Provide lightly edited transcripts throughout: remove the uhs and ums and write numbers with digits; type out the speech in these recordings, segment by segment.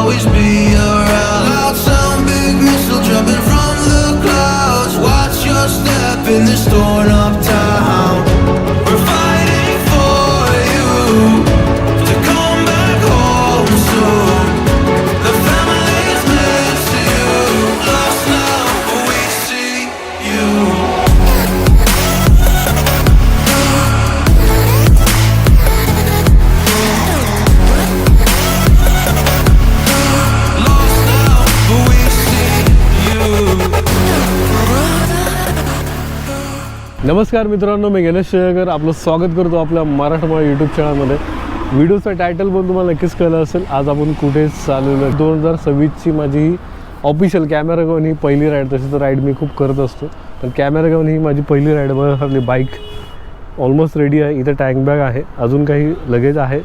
always be around. Loud sound, big missile jumping from the clouds. Watch your step in this torn up town. We're fighting for you to come back home soon. The family's miss you. Lost now, but we see you. नमस्कार मित्रांनो, मी गणेश शेळकर आपलं स्वागत करतो आपल्या मराठमोळा YouTube चॅनलमध्ये. व्हिडिओचं title पण तुम्हाला नक्कीच कळलं असेल. आज आपण कुठे चाललेलो आहे. 2026ची माझी ही ऑफिशियल कॅमेरा घेऊन ही पहिली राईड. तशी तर राईड मी खूप करत असतो, पण कॅमेरा घेऊन ही माझी पहिली राईड. बघा आपली बाईक ऑलमोस्ट रेडी आहे. इथे टँक बॅग आहे, अजून काही लगेज आहे.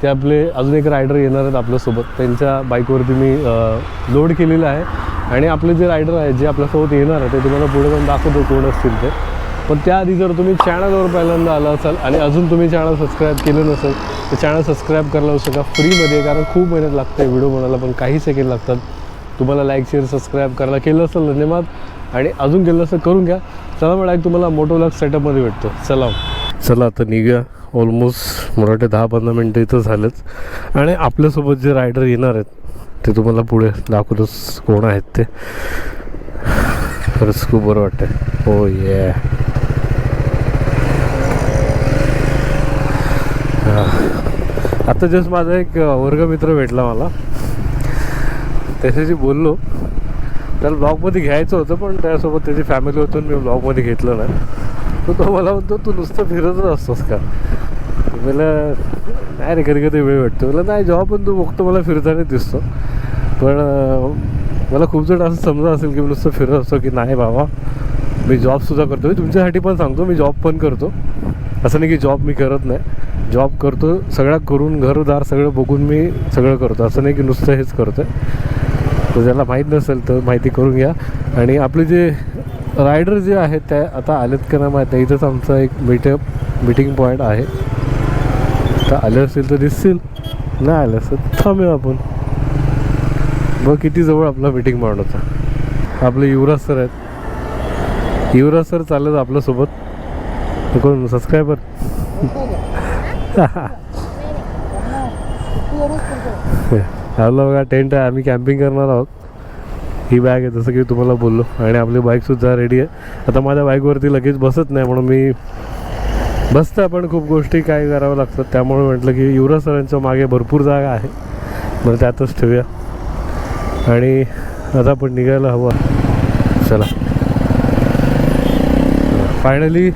ते आपले अजून एक रायडर येणार आहेत आपल्यासोबत. त्यांच्या बाईकवरती मी लोड केलेलं आहे. आणि आपले जे रायडर आहेत जे आपल्यासोबत येणार आहे ते तुम्हाला पुढे जाऊन दाखवतो कोण असतील ते. पण त्याआधी जर तुम्ही चॅनलवर पहिल्यांदा आला असाल आणि अजून तुम्ही चॅनल सबस्क्राईब केलं नसेल तर चॅनल सबस्क्राईब करायला शका फ्रीमध्ये. कारण खूप मेहनत लागते व्हिडिओ बनायला, पण काही सेकंड लागतात. तुम्हाला लाईक शेअर सबस्क्राईब करायला केलं असेल धन्यवाद, आणि अजून केलं असेल करून घ्या. चला मग एक तुम्हाला मोटोव्लॉग सेटअपमध्ये भेटतो. चला आता निघूया. ऑलमोस्ट मला वाटते 10-15 मिनटं इथं झालंच. आणि आपल्यासोबत जे रायडर येणार आहेत ते तुम्हाला पुढे दाखवतोच कोण आहेत ते. खरंच खूप बरं वाटतं. हो ये आता जस्ट माझा एक वर्गमित्र भेटला मला, त्याच्याशी बोललो. त्याला ब्लॉगमध्ये घ्यायचं होतं पण त्यासोबत त्याची फॅमिली होती, मी ब्लॉगमध्ये घेतलं नाही. तो मला म्हणतो तू नुसतं फिरतच असतोस का? मला नाही रे, कधी कधी वेळ भेटतो. मला नाही, जेव्हा पण तू फक्त मला फिरताना दिसतो. पण मला खूप जण असं समजा असेल की मी नुसतं फिरत असतो, की नाही बाबा मी जॉबसुद्धा करतो. मी तुमच्यासाठी पण सांगतो, मी जॉब पण करतो. असं नाही की जॉब मी करत नाही, जॉब करतो. सगळं करून घरदार सगळं बघून मी सगळं करतो. असं नाही की नुसतं हेच करतो आहे. तर ज्याला माहीत नसेल तर माहिती करून घ्या. आणि आपले जे रायडर जे आहेत त्या आता आलेत का नाही माहीत नाही. इथंच आमचा एक मीटिंग पॉईंट आहे. तर आले असतील तर दिसतील, नाही आले असेल थांबूया आपण. बघ किती जवळ आपला मीटिंग पॉईंट होता. आपले युवराज सर आहेत. युवराज सर चाललेत आपल्यासोबत. कोण सबस्क्रायबर आपला बघा टेंट आहे. आम्ही कॅम्पिंग करणार आहोत. ही बॅग आहे जसं की तुम्हाला बोललो. आणि आपली बाईकसुद्धा रेडी आहे. आता माझ्या बाईकवरती लगेच बसत नाही म्हणून मी बसतं, पण खूप गोष्टी काय कराव्या लागतात. त्यामुळे म्हटलं की युवराज सरांच्या मागे भरपूर जागा आहे, बरं त्यातच ठेवूया. आणि आता आपण निघायला हवं. चला फायनली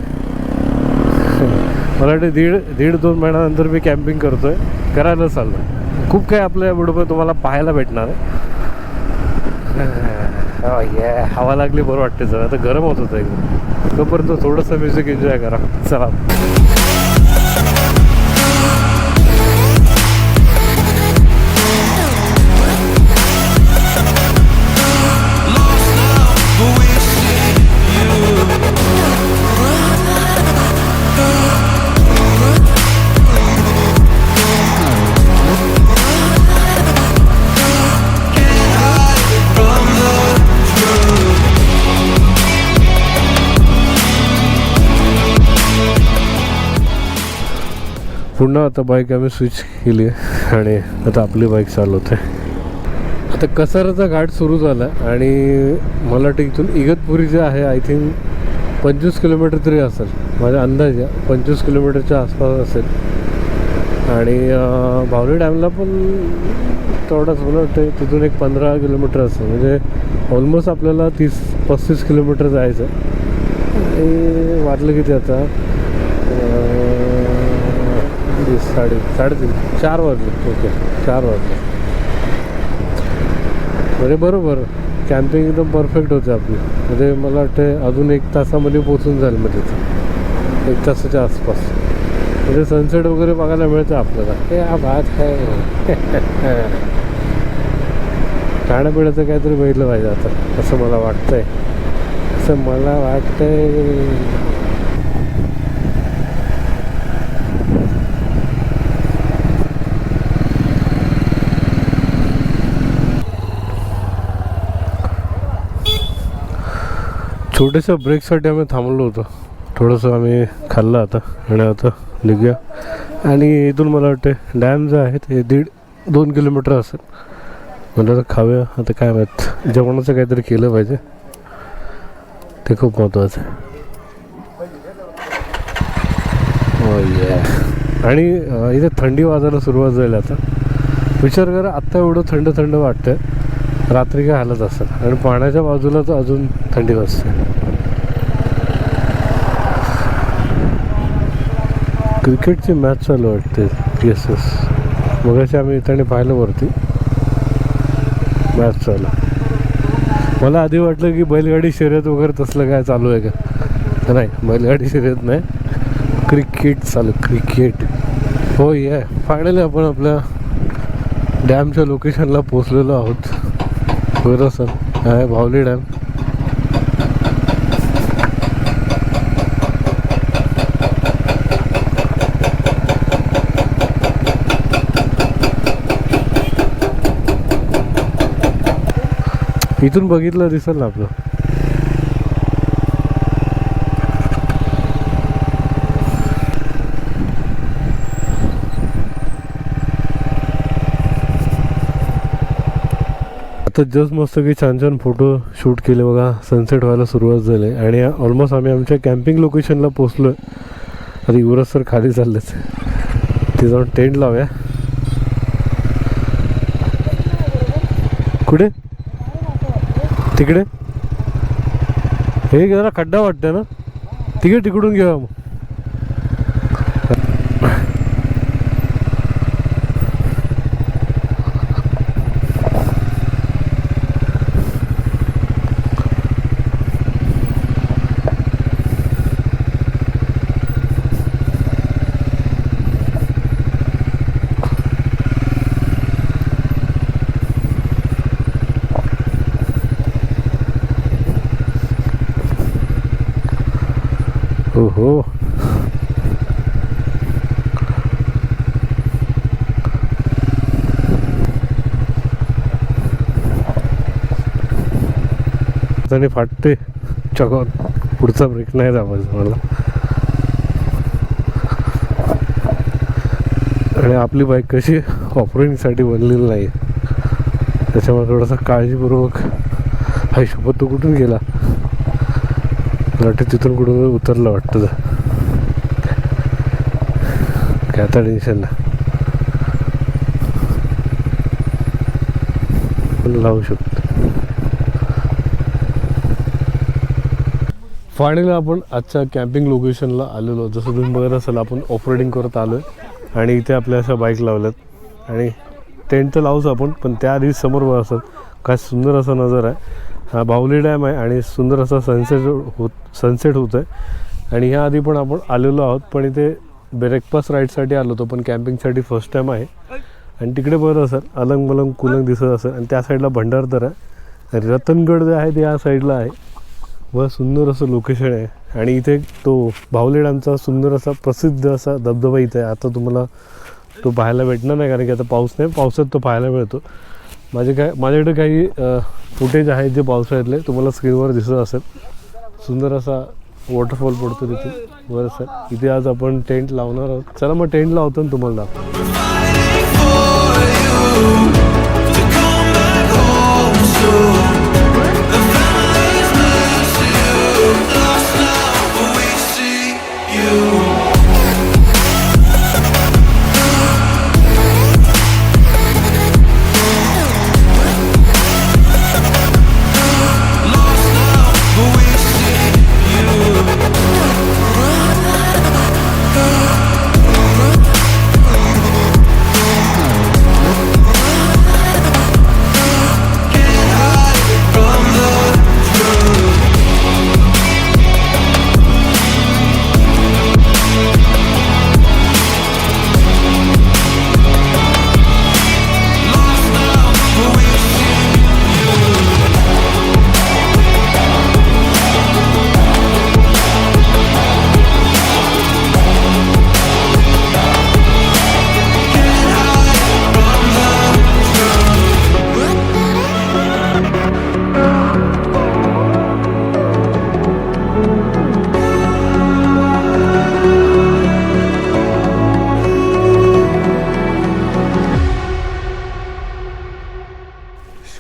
मला वाटतं दीड 2 महिन्यानंतर मी कॅम्पिंग करतो आहे. करायला चाललो. खूप काही आपल्या व्हिडिओमध्ये तुम्हाला पाहायला भेटणार आहे. हवा लागली बरं वाटते. जरा आता गरम होत होतं एकदम. तोपर्यंत थोडंसं म्युझिक एन्जॉय करा. चला पुन्हा आता बाईक आम्ही स्विच केली आहे आणि आता आपली बाईक चालवते. आता कसाराचा घाट सुरू झाला आणि मला वाटतं इथून इगतपुरी जे आहे आय थिंक 25 किलोमीटर तरी असेल माझ्या अंदाजे. 25 किलोमीटरच्या आसपास असेल. आणि भावली डॅमला पण तेवढाच मला वाटतं. तिथून एक 15 किलोमीटर असेल. म्हणजे ऑलमोस्ट आपल्याला 30-35 किलोमीटर जायचं. आणि वाटलं किती आता 4 वाजले. ओके 4 वाजले. म्हणजे बरोबर कॅम्पिंग एकदम परफेक्ट होते आपली. म्हणजे मला वाटतं अजून 1 तासामध्ये पोचून जाईल. म्हणजे तिथं 1 तासाच्या आसपास म्हणजे सनसेट वगैरे बघायला मिळतं आपल्याला. हा बात आहे. खाण्यापिण्याचं काहीतरी बघितलं पाहिजे आता, असं मला वाटतंय. छोट्याशा ब्रेकसाठी आम्ही थांबलो होतो, थोडंसं आम्ही खाल्लं आता आणि आता निघूया. आणि इथून मला वाटते डॅम जे आहेत हे 1.5-2 किलोमीटर असेल. मला आता खाऊया. आता काय माहीत, जेवणाचं काहीतरी केलं पाहिजे, ते खूप महत्त्वाचं आहे. आणि इथे थंडी वाजायला सुरुवात झाली आता. विचार करा, आत्ता एवढं थंड थंड वाटतं, रात्री काय हालत असेल. आणि पाण्याच्या बाजूला तर अजून थंडी वाजते. क्रिकेटची मॅच चालू वाटते. येस मगाशी आम्ही इथे पाहिलं वरती मॅच चालू. मला आधी वाटलं की बैलगाडी शर्यत वगैरे तसलं काय चालू आहे का. नाही, बैलगाडी शर्यत नाही, क्रिकेट चालू. क्रिकेट. हो ये फायनली आपण आपल्या डॅमच्या लोकेशनला पोचलेलो आहोत. बरं सर, आहे भावली डॅम. इथून बघितलं दिसेल ना आपलं. आता जस्ट मस्त की छान छान फोटो शूट केले बघा. सनसेट व्हायला सुरुवात झाली आणि ऑलमोस्ट आम्ही आमच्या कॅम्पिंग लोकेशनला पोचलो आहे. आता युवराज सर खाली चाललेच, ते जाऊन टेंट लावूया. कुठे? तिकडे. हे जरा खड्डा वाटतंय ना, तिकडून घेऊया मग. हो आणि फाटते चकून. पुढचा ब्रेक नाही दाबायचा मला. आणि आपली बाईक कशी ऑफरोडिंगसाठी बनलेली नाही, त्याच्यामुळे थोडासा काळजीपूर्वक. हा शपथ तो कुठून गेला, वाटतं तिथून कुठून उतरलं वाटतं. काय आता टेन्शन नाही, लावू शकतो. फायनली आपण आजच्या कॅम्पिंग लोकेशनला आलेलो. जसं तुम्ही बघत असाल, आपण ऑफरोडिंग करत आलो आहे आणि इथे आपल्या अशा बाईक लावल्यात आणि टेंट तर लावूच आपण, पण त्याआधी समोर बघा असेल काय सुंदर असा नजारा आहे. हा बाहुली डॅम आहे आणि सुंदर असा सनसेट होत आहे. आणि ह्या आधी पण आपण आलेलो आहोत, पण इथे ब्रेकफास्ट राईडसाठी आलो होतो, पण कॅम्पिंगसाठी फर्स्ट टाईम आहे. आणि तिकडे बघत असेल अलंग मलंग कुलंग दिसत असेल. आणि त्या साईडला भंडारदरा आहे. रतनगड जे आहे ते या साईडला आहे. व सुंदर असं लोकेशन आहे. आणि इथे तो बाहुली डॅमचा सुंदर असा प्रसिद्ध असा धबधबा इथे आहे. आता तुम्हाला तो पाहायला भेटणार नाही, कारण की आता पाऊस नाही, पावसात तो पाहायला मिळतो. माझ्याकडे काही फुटेज आहेत जे पावसाळ्यातले, तुम्हाला स्क्रीनवर दिसत असेल. सुंदर असा वॉटरफॉल पडतो तिथे. बरं सर, इथे आज आपण टेंट लावणार आहोत. चला मग टेंट लावतो आणि तुम्हाला दाखवतो.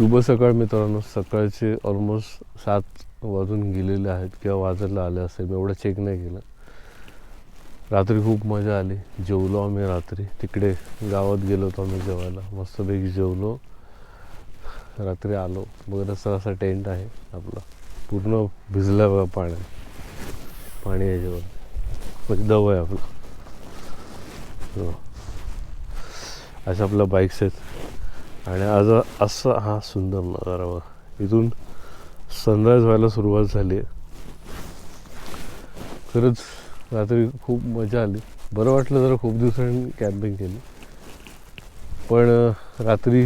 शुभ सकाळ मित्रांनो. सकाळचे ऑलमोस्ट 7 वाजून गेलेले आहेत किंवा वाजायला आले असेल, मी एवढं चेक नाही केलं. रात्री खूप मजा आली, जेवलो आम्ही. रात्री तिकडे गावात गेलो होतो आम्ही जेवायला, मस्तपैकी जेवलो. रात्री आलो बघा, असा टेंट आहे आपला, पूर्ण भिजला बघा पाणी याच्यावर, म्हणजे दव आहे आपलं. अशा आपल्या बाईक्स आहेत. आणि आज असा हा सुंदर नजारा बघा, इथून सनराईज व्हायला सुरुवात झाली आहे. खरंच रात्री खूप मजा आली, बरं वाटलं. जरा खूप दिवसांनी कॅम्पिंग केली, पण रात्री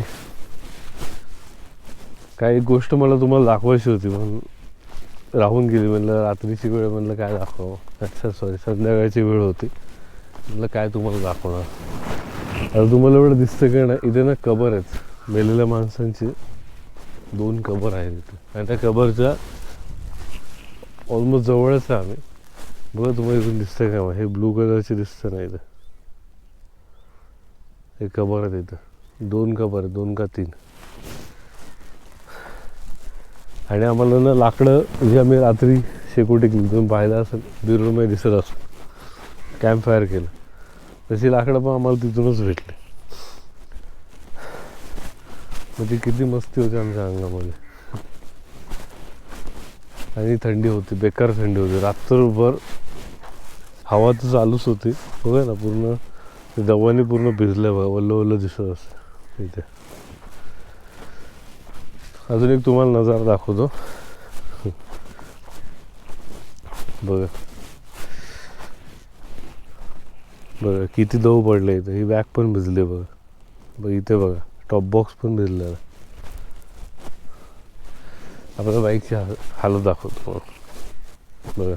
काही गोष्ट मला तुम्हाला दाखवायची होती म्हणून राहून गेली. म्हणलं रात्रीची वेळ, म्हणलं काय दाखवावं. अच्छा सॉरी, संध्याकाळची वेळ होती, म्हणलं काय तुम्हाला दाखवणार. आता तुम्हाला एवढं दिसतं का ना, इथे ना कबर आहेत मेलेल्या माणसांची, 2 कबर आहेत इथे. आणि त्या कबरच्या ऑलमोस्ट जवळच आहे आम्ही. बघा तुम्हाला इथून दिसतं का, हे ब्लू कलरचे दिसतं ना इथं, हे कबर आहेत इथं. 2 कबर आहेत, 2 का 3. आणि आम्हाला ना लाकडं, म्हणजे आम्ही रात्री शेकोटी केली, तुम्ही पाहिलं असेल बिरूमध्ये दिसत असतो, कॅम्प फायर केलं, तशी लाकडं पण आम्हाला तिथूनच भेटली. म्हणजे किती मस्ती होती आमच्या अंगामध्ये. आणि थंडी होती, बेकार थंडी होती. रात्रभर हवा तर चालूच होती बघा ना, पूर्ण दवाने पूर्ण भिजलं बघा, वल्ल वल्ल दिसत असतं इथे. अजून एक तुम्हाला नजारा दाखवतो बघा. बघा किती दव पडले इथे. ही बॅग पण भिजले बघा. बघ इथे बघा, टॉप बॉक्स पण भिजलेला. आपल्या बाईकची हालत दाखवतो बघा,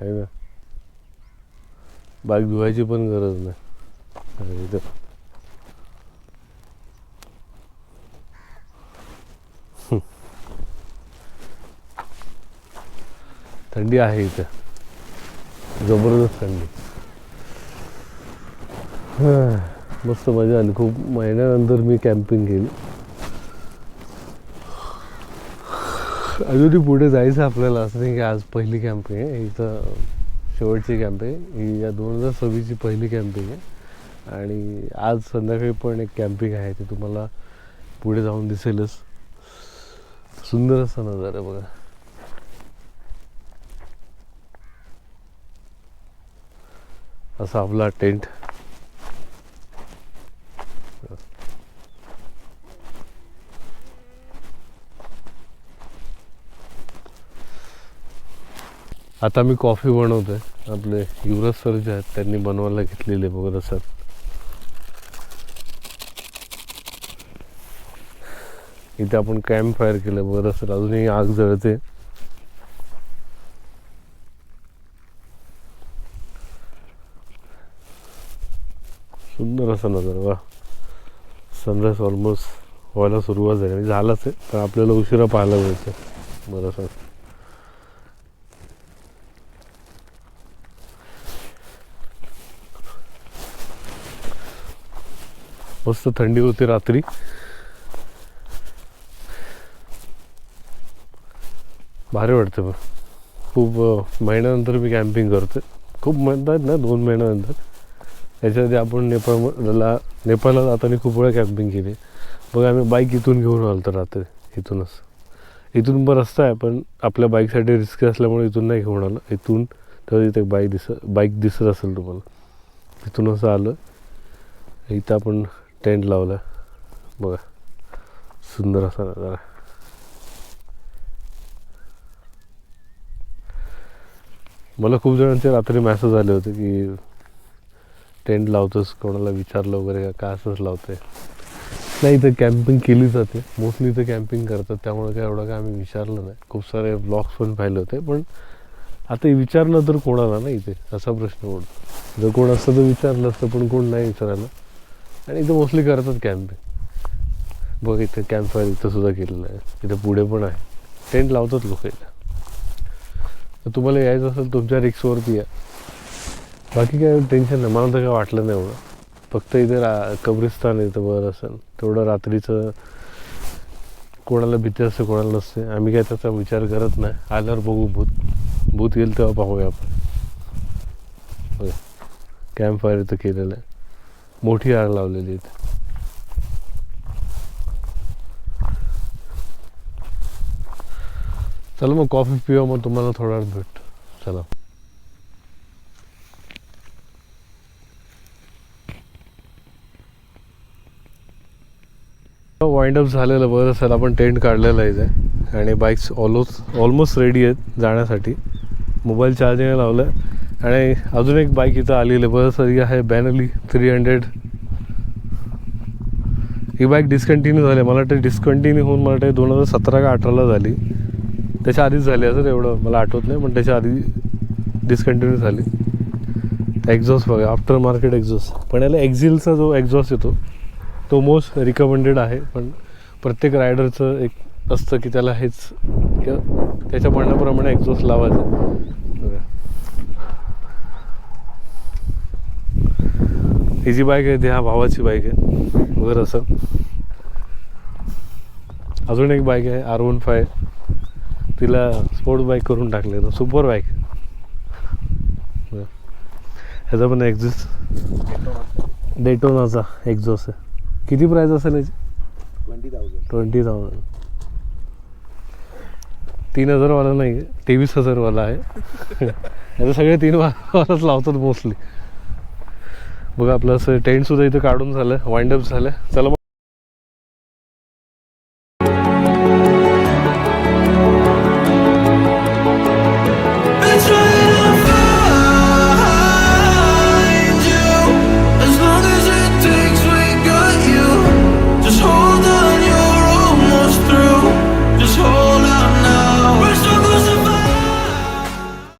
आहे ना. बाईक धुवायची पण गरज नाही. इथे थंडी आहे इथे, जबरदस्त थंडी. मस्त मजा आली. खूप महिन्यानंतर मी कॅम्पिंग केली. अजूनही पुढे जायचं आपल्याला, असं नाही की आज पहिली कॅम्पिंग आहे इथं, शेवटची कॅम्पिंग ही या 2026ची पहिली कॅम्पिंग आहे. आणि आज संध्याकाळी पण एक कॅम्पिंग आहे, ते तुम्हाला पुढे जाऊन दिसेलच. सुंदर असा नजारा बघा. असा आपला टेंट. आता मी कॉफी बनवतोय. आपले युवराज सर जे आहेत त्यांनी बनवायला घेतलेले बघा सर. इथे आपण कॅम्प फायर केलं बघा सर. अजूनही आग जळते. सुंदर असा नजारा वा. सनराईज ऑलमोस्ट व्हायला सुरुवात झाली, झालाच आहे, पण आपल्याला उशिरा पाहायला मिळतं बरं सर. मस्त थंडी होती रात्री. भारी वाटते. पण खूप महिन्यानंतर मी कॅम्पिंग करते. खूप म्हणतात ना 2 महिन्यानंतर. त्याच्या आधी आपण नेपाळला जाताना खूप वेळा कॅम्पिंग केली बघा. आम्ही बाईक इथून घेऊन आलो तर रात्री, इथून पण रस्ता आहे, पण आपल्या बाईकसाठी रिस्क असल्यामुळे इथून नाही घेऊन आलं. इथून तर इथे बाईक दिसत असेल तुम्हाला, इथून असं आलं. इथं आपण टेंट लावला बघा. सुंदर असा नजारा. मला खूप जणांचे रात्री मेसेज आले होते की टेंट लावतोस, कोणाला विचारलं वगैरे का असंच लावते. नाही, इथं कॅम्पिंग केली जाते मोस्टली. इथं कॅम्पिंग करतात, त्यामुळे काय एवढं काय आम्ही विचारलं नाही. खूप सारे ब्लॉग्स पण पाहिले होते, पण आता विचारलं तर कोणाला नाही इथे, असा प्रश्न पडतो. जर कोण असतं तर विचारलं असतं, पण कोण नाही विचारायला. आणि इथं मोस्टली करतात कॅम्पिंग बघ. इथे कॅम्प फायर इथं सुद्धा केलेलं आहे. इथं पुढे पण आहे, टेंट लावतात लोक इथं. तर तुम्हाला यायचं असेल तुमच्या रिक्सवरती या, बाकी काय टेन्शन नाही. मला तर काय वाटलं नाही एवढं. फक्त इथे कब्रिस्तान इथं वर असेल तेवढं रात्रीचं कोणाला भीती असते कोणाला नसते. आम्ही काय त्याचा विचार करत नाही. आल्यावर बघू भूत येईल तेव्हा पाहूया आपण. कॅम्प फायर इथं केलेलं आहे. मोठी आग लावलेली इथे. चला मग कॉफी पिवा, मग तुम्हाला थोडा वेळ भेट. चला. वाइंड अप झालेलं बरं असेल. आपण टेंट काढलेलं आहे इथे आणि बाईक्स ऑलमोस्ट रेडी आहेत जाण्यासाठी. मोबाईल चार्जिंग लावलं आणि अजून एक बाईक इथं आलेली बरं सर आहे बॅनली 300. ही बाईक डिस्कंटिन्यू झाली. मला वाटतं डिस्कंटिन्यू होऊन मला वाटतं 2017 का 18ला झाली. त्याच्या आधीच झाली असं एवढं मला आठवत नाही, पण त्याच्या आधी डिस्कंटिन्यू झाली. एक्झॉस्ट बघा, आफ्टर मार्केट एक्झॉस्ट. पण याला एक्झिलचा जो एक्झॉस्ट येतो तो मोस्ट रिकमेंडेड आहे. पण प्रत्येक रायडरचं एक असतं की त्याला हेच त्याच्या म्हणण्याप्रमाणे एक्झॉस्ट लावायचं. ही जी बाईक आहे ती ह्या भावाची बाईक आहे वगैरे असं. अजून एक बाईक आहे R15. तिला स्पोर्ट्स बाईक करून टाकले. Super bike. ह्याचा पण डेटोनाचा एक्झॉस्ट आहे. किती प्राईस असेल याची? 20,000. 3,000 वाला नाही, 23,000 वाला आहे. याचं सगळे 3 वालाच लावतात मोस्टली. बघा आपलं असं टेंट सुद्धा इथं काढून झालं, वाइंड अप झालं. चला